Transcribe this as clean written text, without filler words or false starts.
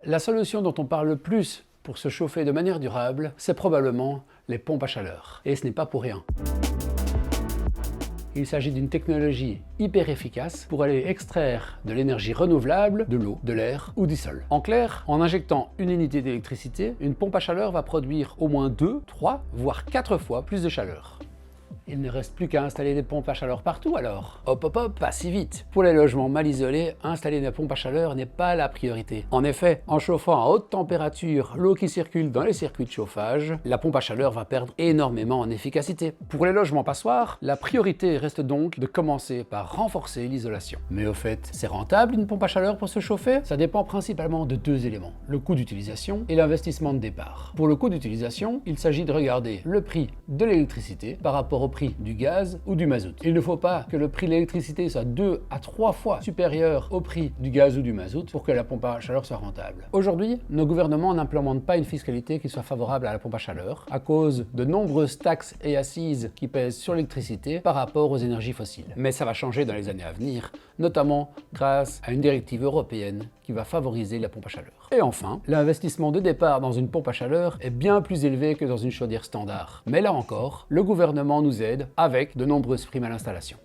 La solution dont on parle le plus pour se chauffer de manière durable, c'est probablement les pompes à chaleur. Et ce n'est pas pour rien. Il s'agit d'une technologie hyper efficace pour aller extraire de l'énergie renouvelable, de l'eau, de l'air ou du sol. En clair, en injectant une unité d'électricité, une pompe à chaleur va produire au moins 2, 3, voire 4 fois plus de chaleur. Il ne reste plus qu'à installer des pompes à chaleur partout alors. Hop hop hop, pas si vite. Pour les logements mal isolés, installer des pompes à chaleur n'est pas la priorité. En effet, en chauffant à haute température l'eau qui circule dans les circuits de chauffage, la pompe à chaleur va perdre énormément en efficacité. Pour les logements passoires, la priorité reste donc de commencer par renforcer l'isolation. Mais au fait, c'est rentable une pompe à chaleur pour se chauffer? Ça dépend principalement de 2 éléments, le coût d'utilisation et l'investissement de départ. Pour le coût d'utilisation, il s'agit de regarder le prix de l'électricité par rapport au prix du gaz ou du mazout. Il ne faut pas que le prix de l'électricité soit 2 à 3 fois supérieur au prix du gaz ou du mazout pour que la pompe à chaleur soit rentable. Aujourd'hui, nos gouvernements n'implémentent pas une fiscalité qui soit favorable à la pompe à chaleur à cause de nombreuses taxes et assises qui pèsent sur l'électricité par rapport aux énergies fossiles. Mais ça va changer dans les années à venir, notamment grâce à une directive européenne qui va favoriser la pompe à chaleur. Et enfin, l'investissement de départ dans une pompe à chaleur est bien plus élevé que dans une chaudière standard. Mais là encore, le gouvernement nous aide avec de nombreuses primes à l'installation.